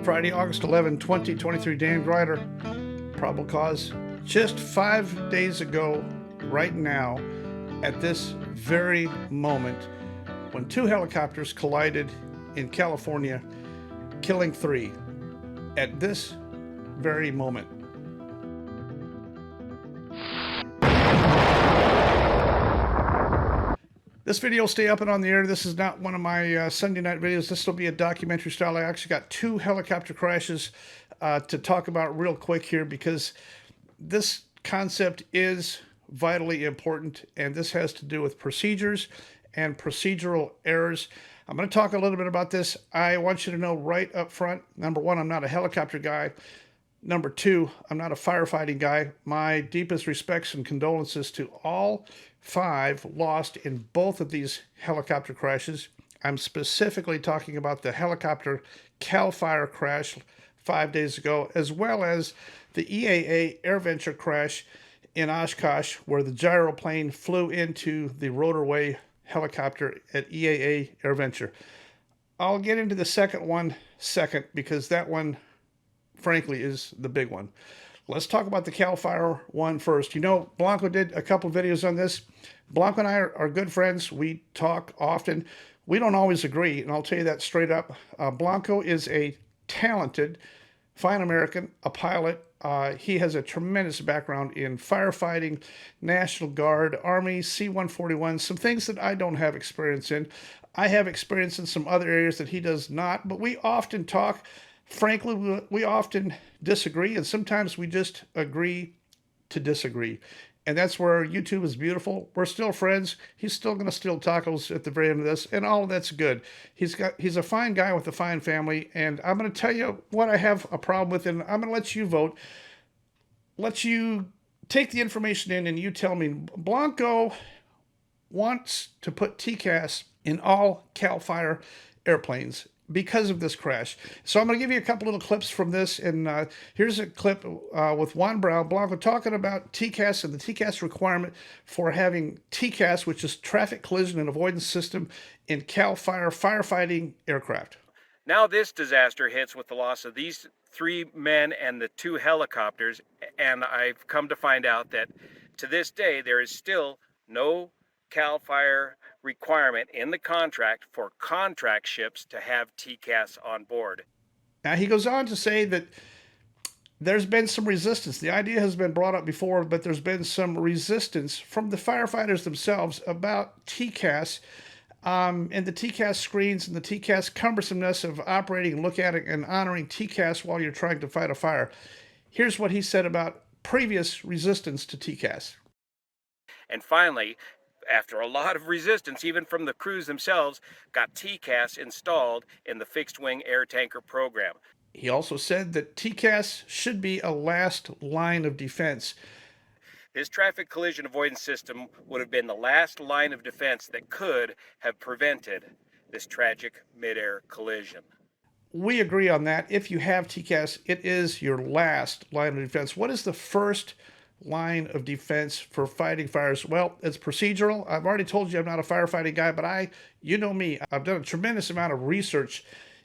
Friday, August 11, 2023, DanGryder. Probable cause. Just 5 days ago, right now, at this very moment, when two helicopters collided in California, killing 3. At this very moment. This video will stay up and on the air. This is not one of my Sunday night videos. This will be a documentary style. I actually got 2 helicopter crashes to talk about real quick here because this concept is vitally important, and this has to do with procedures and procedural errors. I'm going to talk a little bit about this. I want you to know right up front, number one, I'm not a helicopter guy. Number 2, I'm not a firefighting guy. My deepest respects and condolences to all 5 lost in both of these helicopter crashes. I'm specifically talking about the helicopter CAL FIRE crash 5 days ago, as well as the EAA Airventure crash in Oshkosh, where the gyroplane flew into the rotorway helicopter at EAA Airventure. I'll get into the second one second, because that one, frankly, is the big one. Let's talk about the CAL FIRE one first. You know, Blanco did a couple of videos on this. Blanco and I are good friends. We talk often. We don't always agree, and I'll tell you that straight up. Blanco is a talented, fine American, a pilot. He has a tremendous background in firefighting, National Guard, Army, C-141, some things that I don't have experience in. I have experience in some other areas that he does not, but we often talk. Frankly, we often disagree, and sometimes we just agree to disagree. And that's where YouTube is beautiful. We're still friends. He's still going to steal tacos at the very end of this, and all of that's good. He's a fine guy with a fine family, and I'm going to tell you what I have a problem with, and I'm going to let you vote. Let you take the information in, and you tell me. Blanco wants to put TCAS in all CAL FIRE airplanes because of this crash. So I'm going to give you a couple little clips from this, and here's a clip with Juan Blanco talking about TCAS and the TCAS requirement for having TCAS, which is Traffic Collision and Avoidance System, in CAL FIRE firefighting aircraft. Now this disaster hits with the loss of these 3 men and the 2 helicopters, and I've come to find out that to this day there is still no CAL FIRE requirement in the contract for contract ships to have TCAS on board. Now he goes on to say that there's been some resistance. The idea has been brought up before, but there's been some resistance from the firefighters themselves about TCAS and the TCAS screens and the TCAS cumbersomeness of operating, looking at it, and honoring TCAS while you're trying to fight a fire. Here's what he said about previous resistance to TCAS. And finally, after a lot of resistance, even from the crews themselves, got TCAS installed in the fixed-wing air tanker program. He also said that TCAS should be a last line of defense. This traffic collision avoidance system would have been the last line of defense that could have prevented this tragic mid-air collision. We agree on that. If you have TCAS, it is your last line of defense. What is the first line of defense for fighting fires? Well, it's procedural. I've already told you I'm not a firefighting guy, but you know me, I've done a tremendous amount of research,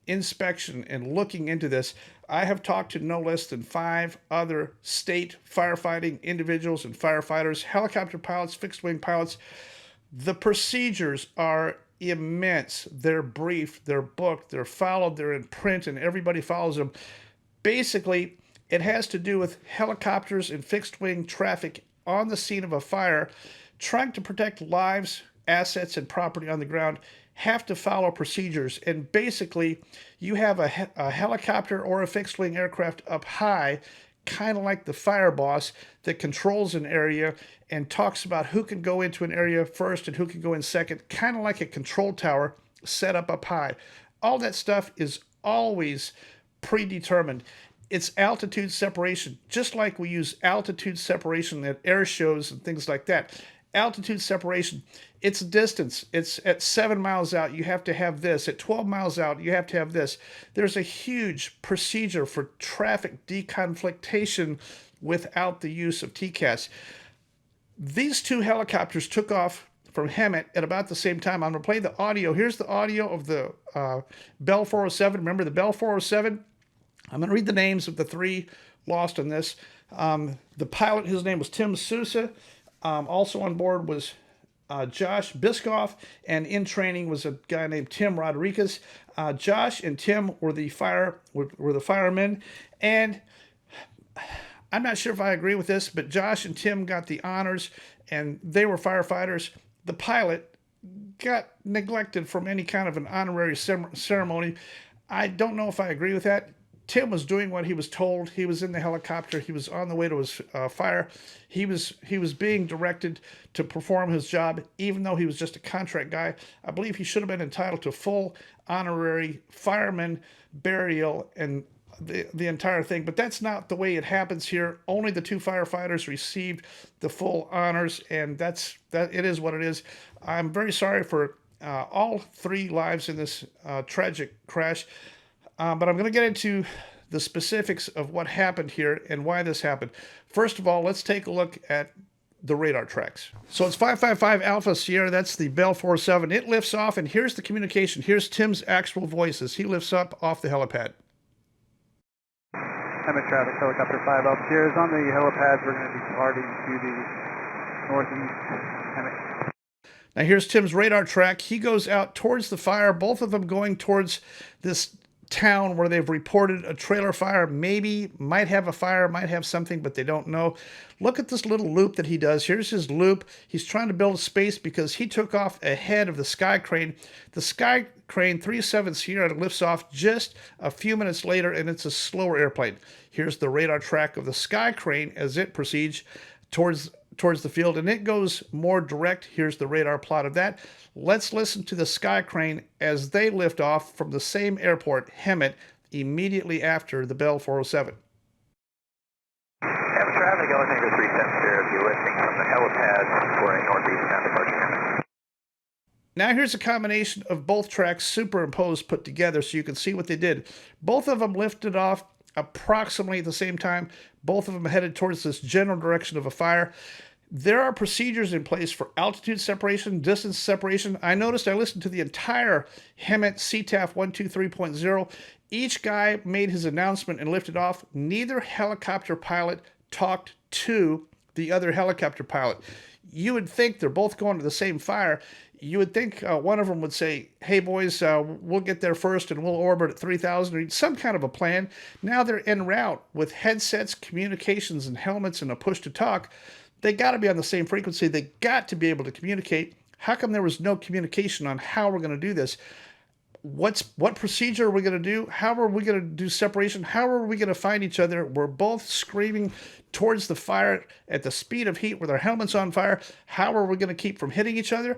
inspection, and looking into this. I have talked to no less than 5 other state firefighting individuals and firefighters, helicopter pilots, fixed-wing pilots. The procedures are immense. They're brief, they're booked, they're followed, they're in print, and everybody follows them. Basically, it has to do with helicopters and fixed-wing traffic on the scene of a fire, trying to protect lives, assets, and property on the ground, have to follow procedures. And basically, you have a helicopter or a fixed-wing aircraft up high, kind of like the fire boss that controls an area and talks about who can go into an area first and who can go in second, kind of like a control tower set up high. All that stuff is always predetermined. It's altitude separation, just like we use altitude separation at air shows and things like that. Altitude separation, it's distance. It's at 7 miles out, you have to have this. At 12 miles out, you have to have this. There's a huge procedure for traffic deconflictation without the use of TCAS. These 2 helicopters took off from Hemet at about the same time. I'm going to play the audio. Here's the audio of the Bell 407. Remember the Bell 407? I'm going to read the names of the three lost in this. The pilot, his name was Tim Sousa. Also on board was Josh Biscoff, and in training was a guy named Tim Rodriguez. Josh and Tim were the firemen, and I'm not sure if I agree with this, but Josh and Tim got the honors, and they were firefighters. The pilot got neglected from any kind of an honorary ceremony. I don't know if I agree with that. Tim was doing what he was told. He was in the helicopter. He was on the way to his fire. He was being directed to perform his job, even though he was just a contract guy. I believe he should have been entitled to full honorary fireman burial and the entire thing. But that's not the way it happens here. Only the two firefighters received the full honors, and that it is what it is. I'm very sorry for all three lives in this tragic crash. But I'm going to get into the specifics of what happened here and why this happened. First of all, let's take a look at the radar tracks. So it's 555 Alpha Sierra. That's the Bell 407. It lifts off, and here's the communication. Here's Tim's actual voices. He lifts up off the helipad. Hemet traffic, helicopter 5 Alpha Sierra is on the helipad. We're going to be departing to the northeast. Hemet. Now here's Tim's radar track. He goes out towards the fire, both of them going towards this town where they've reported a trailer fire. Maybe might have a fire, might have something, but they don't know. Look at this little loop that he does. Here's his loop. He's trying to build a space because he took off ahead of the Sky Crane. The Sky Crane 37 Sierra lifts off just a few minutes later, and it's a slower airplane. Here's the radar track of the Sky Crane as it proceeds towards the field, and it goes more direct. Here's the radar plot of that. Let's listen to the Sky Crane as they lift off from the same airport, Hemet, immediately after the Bell 407. Hemet traffic, Alexander 370, be lifting from the helipad for a northeast bound departure, Hemet. Now here's a combination of both tracks superimposed, put together, so you can see what they did. Both of them lifted off approximately at the same time. Both of them headed towards this general direction of a fire. There are procedures in place for altitude separation, distance separation. I noticed I listened to the entire Hemet CTAF 123.0. Each guy made his announcement and lifted off. Neither helicopter pilot talked to the other helicopter pilot. You would think they're both going to the same fire. You would think one of them would say, hey boys, we'll get there first and we'll orbit at 3,000, or some kind of a plan. Now they're en route with headsets, communications, and helmets and a push to talk. They got to be on the same frequency. They got to be able to communicate. How come there was no communication on how we're going to do this? What procedure are we going to do? How are we going to do separation? How are we going to find each other? We're both screaming towards the fire at the speed of heat with our helmets on fire. How are we going to keep from hitting each other?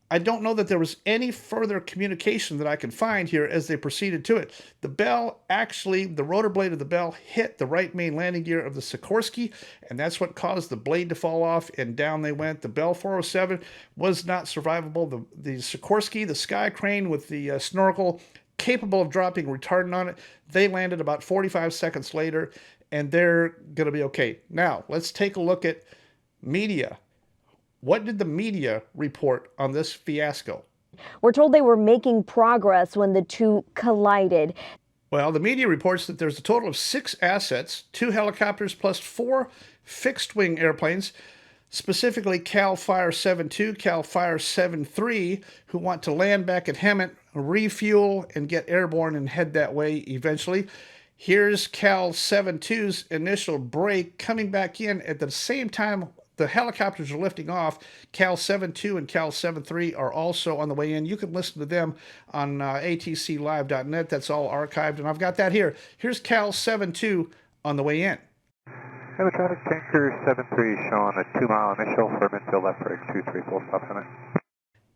I don't know that there was any further communication that I can find here as they proceeded to it. The Bell, actually, the rotor blade of the Bell hit the right main landing gear of the Sikorsky, and that's what caused the blade to fall off, and down they went. The Bell 407 was not survivable. The Sikorsky, the Sky Crane with the snorkel, capable of dropping retardant on it, they landed about 45 seconds later, and they're going to be okay. Now, let's take a look at media. What did the media report on this fiasco? We're told they were making progress when the two collided. Well, the media reports that there's a total of 6 assets, 2 helicopters plus 4 fixed-wing airplanes, specifically Cal Fire 72, Cal Fire 73, who want to land back at Hemet, refuel, and get airborne and head that way eventually. Here's Cal 72's initial break coming back in at the same time the helicopters are lifting off. Cal 72 and Cal 73 are also on the way in. You can listen to them on atclive.net. That's all archived, and I've got that here. Here's Cal 72 on the way in. Hemet traffic, tanker 73 showing a 2-mile initial for midfield left break 23 full stop Hemet.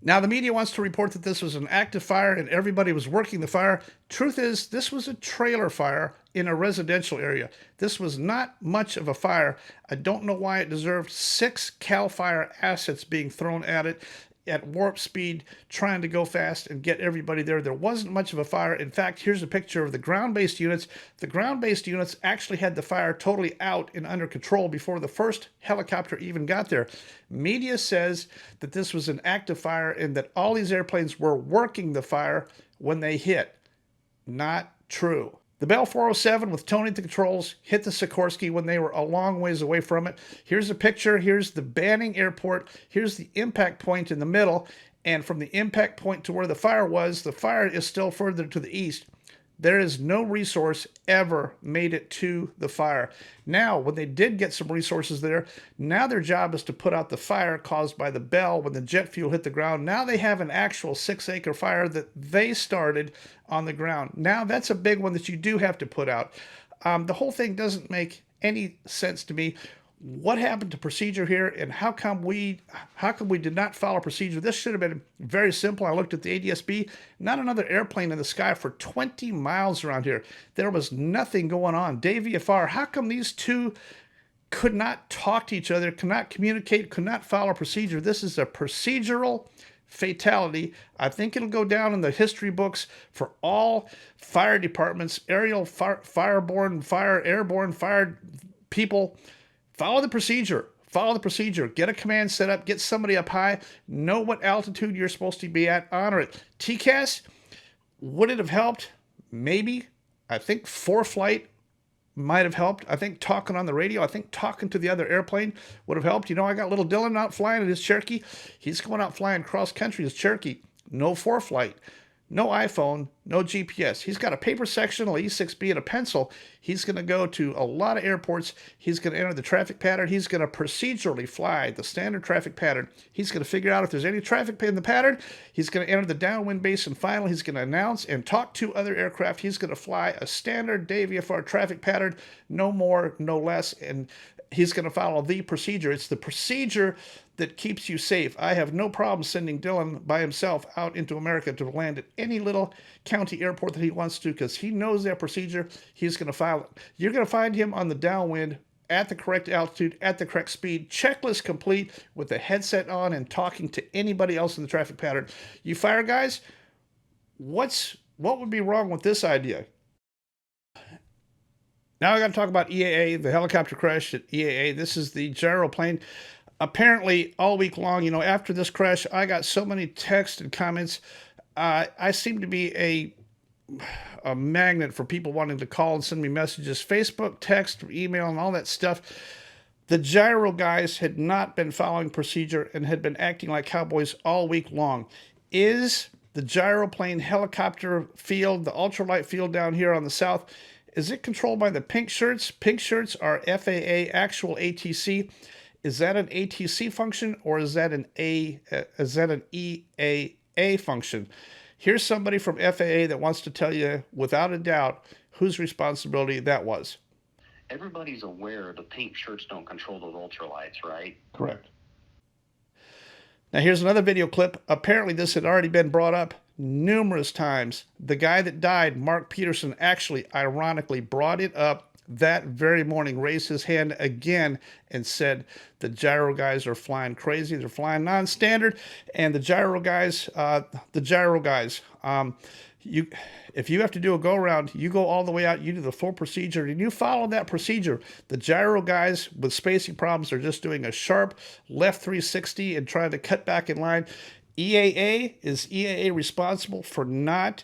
Now, the media wants to report that this was an active fire and everybody was working the fire. Truth is, this was a trailer fire in a residential area. This was not much of a fire. I don't know why it deserved 6 CAL FIRE assets being thrown at it at warp speed, trying to go fast and get everybody there. There wasn't much of a fire. In fact, here's a picture of the ground-based units. The ground-based units actually had the fire totally out and under control before the first helicopter even got there. Media says that this was an active fire and that all these airplanes were working the fire when they hit. Not true. The Bell 407 with Tony at the controls hit the Sikorsky when they were a long ways away from it. Here's a picture. Here's the Banning Airport. Here's the impact point in the middle. And from the impact point to where the fire was, the fire is still further to the east. There is no resource ever made it to the fire. Now, when they did get some resources there, now their job is to put out the fire caused by the Bell when the jet fuel hit the ground. Now they have an actual 6-acre fire that they started on the ground. Now that's a big one that you do have to put out. The whole thing doesn't make any sense to me. What happened to procedure here, and how come we did not follow procedure? This should have been very simple. I looked at the ADSB, not another airplane in the sky for 20 miles around here. There was nothing going on. DVFR, how come these two could not talk to each other, could not communicate, could not follow procedure? This is a procedural fatality. I think it'll go down in the history books for all fire departments, aerial, airborne fire people. Follow the procedure. Follow the procedure. Get a command set up. Get somebody up high. Know what altitude you're supposed to be at. Honor it. TCAS, would it have helped? Maybe. I think ForeFlight might have helped. I think talking on the radio, I think talking to the other airplane would have helped. You know, I got little Dylan out flying in his Cherokee. He's going out flying cross country in his Cherokee. No ForeFlight. No iPhone, no GPS. He's got a paper sectional, E6B, and a pencil. He's going to go to a lot of airports. He's going to enter the traffic pattern. He's going to procedurally fly the standard traffic pattern. He's going to figure out if there's any traffic in the pattern. He's going to enter the downwind base, and finally, he's going to announce and talk to other aircraft. He's going to fly a standard DVFR traffic pattern, no more, no less, and he's going to follow the procedure. It's the procedure that keeps you safe. I have no problem sending Dylan by himself out into America to land at any little county airport that he wants to, because he knows that procedure. He's going to file it. You're going to find him on the downwind at the correct altitude, at the correct speed, checklist complete, with the headset on and talking to anybody else in the traffic pattern. You fire guys, what would be wrong with this idea? Now I got to talk about EAA, the helicopter crash at EAA. This is the gyroplane. Apparently, all week long, you know, after this crash, I got so many texts and comments. I seem to be a magnet for people wanting to call and send me messages, Facebook, text, email, and all that stuff. The gyro guys had not been following procedure and had been acting like cowboys all week long. Is the gyroplane helicopter field, the ultralight field down here on the south, is it controlled by the pink shirts? Pink shirts are FAA actual ATC. Is that an ATC function, or is that an EAA function? Here's somebody from FAA that wants to tell you without a doubt whose responsibility that was. Everybody's aware the pink shirts don't control those ultralights, right? Correct. Now here's another video clip. Apparently this had already been brought up numerous times. The guy that died, Mark Peterson, actually ironically brought it up that very morning, raised his hand again and said the gyro guys are flying crazy. They're flying non-standard. And the gyro guys, if you have to do a go-around, you go all the way out, you do the full procedure, and you follow that procedure. The gyro guys with spacing problems are just doing a sharp left 360 and trying to cut back in line. Is EAA responsible for not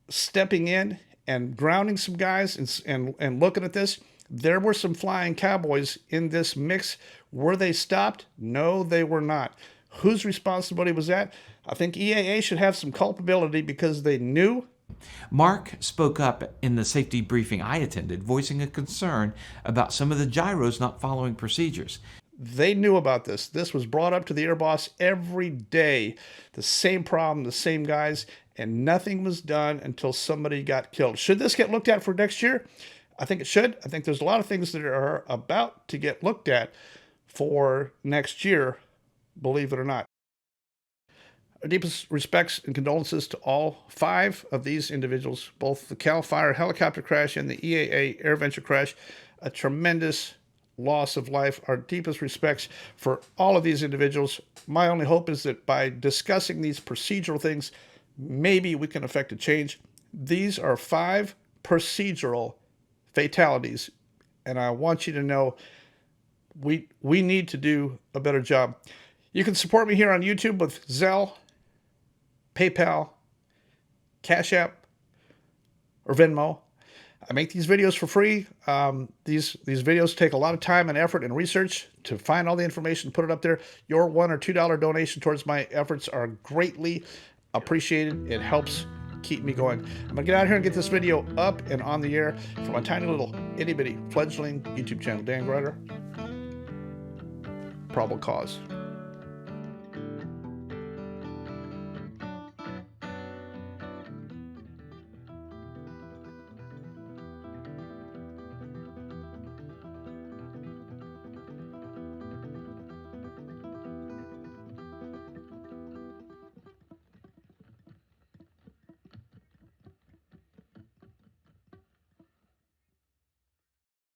stepping in and grounding some guys and looking at this? There were some flying cowboys in this mix. Were they stopped? No, they were not. Whose responsibility was that? I think EAA should have some culpability because they knew. Mark spoke up in the safety briefing I attended, voicing a concern about some of the gyros not following procedures. They knew about this. This was brought up to the air boss every day. The same problem, the same guys, and nothing was done until somebody got killed. Should this get looked at for next year? I think it should. I think there's a lot of things that are about to get looked at for next year, believe it or not. Our deepest respects and condolences to all 5 of these individuals, both the Cal Fire helicopter crash and the EAA Airventure crash. A tremendous loss of life. Our deepest respects for all of these individuals. My only hope is that by discussing these procedural things, maybe we can effect a change. These are 5 procedural fatalities, and I want you to know we need to do a better job. You can support me here on YouTube with Zelle, PayPal, CashAPP, or Venmo. I make these videos for free. These videos take a lot of time and effort and research to find all the information, put it up there. Your $1 or $2 donation towards my efforts are greatly appreciated. It helps keep me going. I'm gonna get out here and get this video up and on the air for my tiny little itty bitty fledgling YouTube channel, DanGryder. Probable cause.